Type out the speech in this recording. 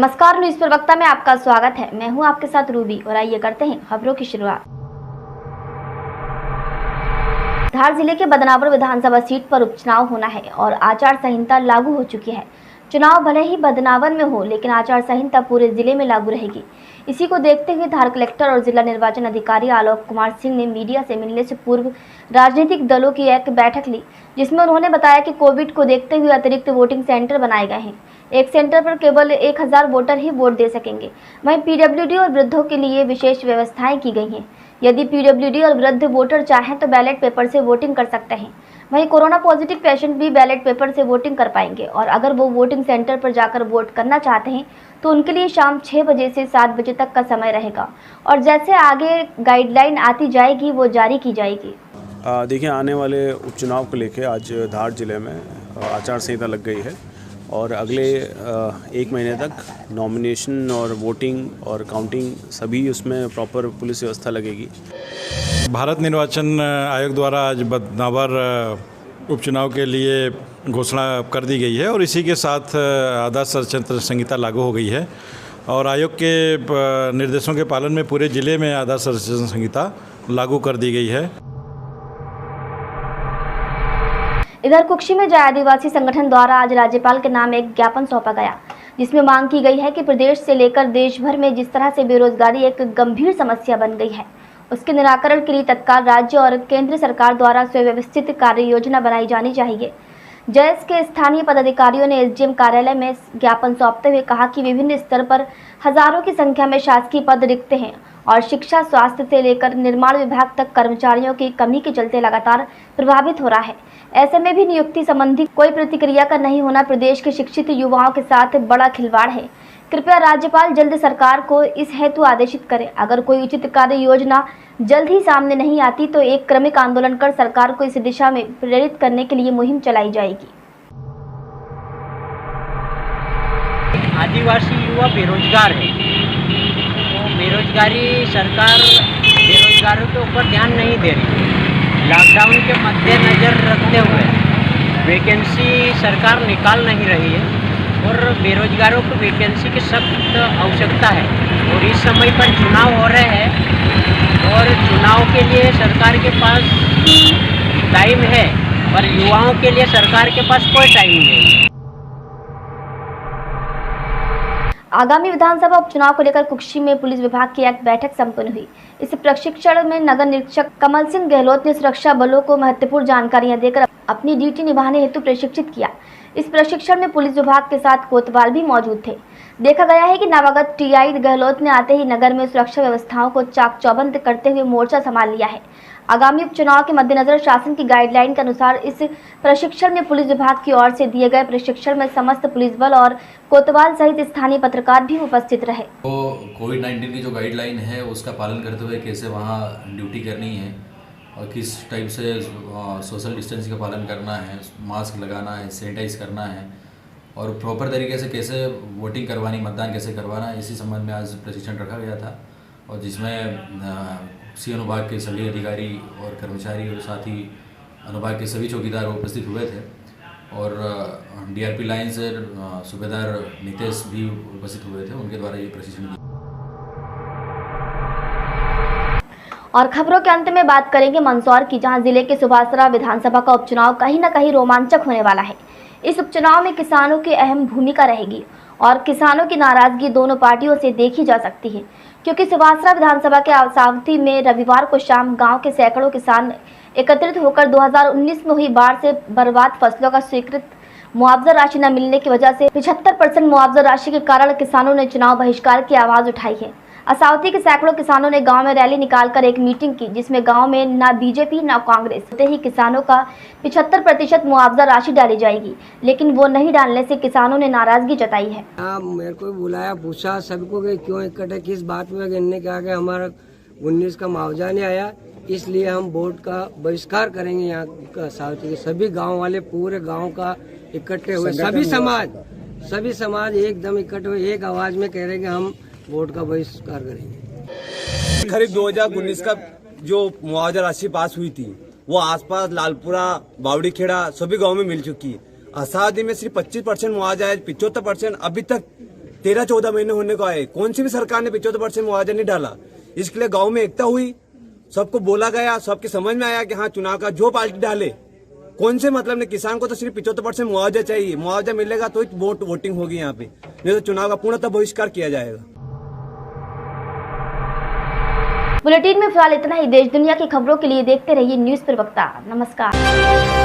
नमस्कार, न्यूज प्रवक्ता में आपका स्वागत है। मैं हूं आपके साथ रूबी और आइए करते हैं खबरों की शुरुआत। धार जिले के बदनावर विधानसभा सीट पर उपचुनाव होना है और आचार संहिता लागू हो चुकी है। चुनाव भले ही बदनावर में हो, लेकिन आचार संहिता पूरे जिले में लागू रहेगी। इसी को देखते हुए धार कलेक्टर और जिला निर्वाचन अधिकारी आलोक कुमार सिंह ने मीडिया से मिलने से पूर्व राजनीतिक दलों की एक बैठक ली, जिसमें उन्होंने बताया कि कोविड को देखते हुए अतिरिक्त वोटिंग सेंटर बनाए गए हैं। एक सेंटर पर केवल 1000 वोटर ही वोट दे सकेंगे। वहीं पीडब्ल्यूडी और वृद्धों के लिए विशेष व्यवस्थाएं की गई हैं। यदि पीडब्ल्यूडी और वृद्ध वोटर चाहें तो बैलेट पेपर से वोटिंग कर सकते हैं। वहीं कोरोना पॉजिटिव पेशेंट भी बैलेट पेपर से वोटिंग कर पाएंगे और अगर वो वोटिंग सेंटर पर जाकर वोट करना चाहते हैं तो उनके लिए शाम 6 बजे से 7 बजे तक का समय रहेगा और जैसे आगे गाइडलाइन आती जाएगी वो जारी की जाएगी। देखिए, आने वाले उपचुनाव को लेकर आज धार जिले में आचार संहिता लग गई है और अगले 1 महीने तक नॉमिनेशन और वोटिंग और काउंटिंग सभी उसमें प्रॉपर पुलिस व्यवस्था लगेगी। भारत निर्वाचन आयोग द्वारा आज बदनावर उपचुनाव के लिए घोषणा कर दी गई है और इसी के साथ आदर्श आचार संहिता लागू हो गई है और आयोग के निर्देशों के पालन में पूरे जिले में आदर्श आचार संहिता लागू कर दी गई है। इधर कुक्षी में जय आदिवासी संगठन द्वारा आज राज्यपाल के नाम एक ज्ञापन सौंपा गया, जिसमें मांग की गई है कि प्रदेश से लेकर देश भर में जिस तरह से बेरोजगारी एक गंभीर समस्या बन गई है, उसके निराकरण के लिए तत्काल राज्य और केंद्र सरकार द्वारा सुव्यवस्थित कार्य योजना बनाई जानी चाहिए। जयस के स्थानीय पदाधिकारियों ने एसडीएम कार्यालय में ज्ञापन सौंपते हुए कहा कि विभिन्न स्तर पर हजारों की संख्या में शासकीय पद रिक्त हैं और शिक्षा, स्वास्थ्य से लेकर निर्माण विभाग तक कर्मचारियों की कमी के चलते लगातार प्रभावित हो रहा है। ऐसे में भी नियुक्ति संबंधी कोई प्रतिक्रिया का नहीं होना प्रदेश के शिक्षित युवाओं के साथ बड़ा खिलवाड़ है। कृपया राज्यपाल जल्द सरकार को इस हेतु आदेशित करें। अगर कोई उचित कार्य योजना जल्द ही सामने नहीं आती तो एक क्रमिक आंदोलन कर सरकार को इस दिशा में प्रेरित करने के लिए मुहिम चलाई जाएगी। आदिवासी युवा बेरोजगार है, तो बेरोजगारी सरकार बेरोजगारों के ऊपर ध्यान नहीं दे रही है। लॉकडाउन के मद्देनज़र रखते हुए वैकेंसी सरकार निकाल नहीं रही है और बेरोजगारों को वैकेंसी की सख्त आवश्यकता है और इस समय पर चुनाव हो रहे हैं और चुनाव के लिए सरकार के पास टाइम है पर युवाओं के लिए सरकार के पास कोई टाइम नहीं है। आगामी विधानसभा उपचुनाव को लेकर कुक्षी में पुलिस विभाग की एक बैठक संपन्न हुई। इस प्रशिक्षण में नगर निरीक्षक कमल सिंह गहलोत ने सुरक्षा बलों को महत्वपूर्ण जानकारियां देकर अपनी ड्यूटी निभाने हेतु प्रशिक्षित किया। इस प्रशिक्षण में पुलिस विभाग के साथ कोतवाल भी मौजूद थे। देखा गया है कि नवागत टीआई गहलोत ने आते ही नगर में सुरक्षा व्यवस्थाओं को चाक चौबंद करते हुए मोर्चा संभाल लिया है। आगामी उपचुनाव के मद्देनजर शासन की गाइडलाइन के अनुसार इस प्रशिक्षण में पुलिस विभाग की ओर से दिए गए प्रशिक्षण में समस्त पुलिस बल और कोतवाल सहित स्थानीय पत्रकार भी उपस्थित रहे। तो कोविड-19 की जो गाइडलाइन है उसका पालन करते हुए कैसे वहाँ ड्यूटी करनी है और किस टाइप से सोशल डिस्टेंस का पालन करना है, मास्क लगाना है, सैनिटाइज करना है और प्रॉपर तरीके से कैसे वोटिंग करवानी, मतदान कैसे करवाना है, इसी संबंध में आज प्रशिक्षण रखा गया था और जिसमें सी अनुभाग के सभी अधिकारी और कर्मचारी और साथ ही अनुभाग के सभी चौकीदार उपस्थित हुए थे और डीआरपी लाइन से सूबेदार नितेश भी उपस्थित हुए थे। उनके द्वारा ये प्रशिक्षण दिया। और खबरों के अंत में बात करेंगे मंदसौर की, जहां जिले के सुभासरा विधानसभा का उपचुनाव कहीं न कहीं रोमांचक होने वाला है। इस उपचुनाव में किसानों की अहम भूमिका रहेगी और किसानों की नाराजगी दोनों पार्टियों से देखी जा सकती है, क्योंकि सुभासरा विधानसभा के सावती में रविवार को शाम गांव के सैकड़ों किसान एकत्रित होकर 2019 में हुई बाढ़ से बर्बाद फसलों का स्वीकृत मुआवजा राशि न मिलने की वजह से 75% मुआवजा राशि के कारण किसानों ने चुनाव बहिष्कार की आवाज उठाई है। असावती के सैकड़ों किसानों ने गांव में रैली निकालकर एक मीटिंग की, जिसमें गांव में न बीजेपी न कांग्रेस होते ही किसानों का 75% मुआवजा राशि डाली जाएगी, लेकिन वो नहीं डालने से किसानों ने नाराजगी जताई है। मेरे को बुलाया, पूछा सबको कि क्यों इकट्ठे, किस बात में गिनने कहा कि हमारा 19 का मुआवजा नहीं आया, इसलिए हम वोट का बहिष्कार करेंगे। यहाँ का असावती के सभी गाँव वाले पूरे गाँव का इकट्ठे हुए, सभी समाज एकदम इकट्ठे हुए, एक आवाज में कह रहे कि हम वोट का बहिष्कार करेंगे। खरीफ 2019 का जो मुआवजा राशि पास हुई थी वो आसपास लालपुरा, बावड़ी खेड़ा सभी गांव में मिल चुकी है। असावती में सिर्फ 25% मुआवजा है, 75% अभी तक 13-14 महीने होने को आए, कौन सी भी सरकार ने 75% मुआवजा नहीं डाला। इसके लिए गांव में एकता हुई, सबको बोला गया, सबके समझ में आया कि हाँ चुनाव का जो पार्टी डाले, कौन से मतलब ने किसान को तो सिर्फ 75% मुआवजा चाहिए, मुआवजा मिलेगा तो वोटिंग होगी यहाँ पे, नहीं तो चुनाव का पूर्णतः बहिष्कार किया जाएगा। बुलेटिन में फिलहाल इतना ही। देश दुनिया की खबरों के लिए देखते रहिए न्यूज प्रवक्ता। नमस्कार।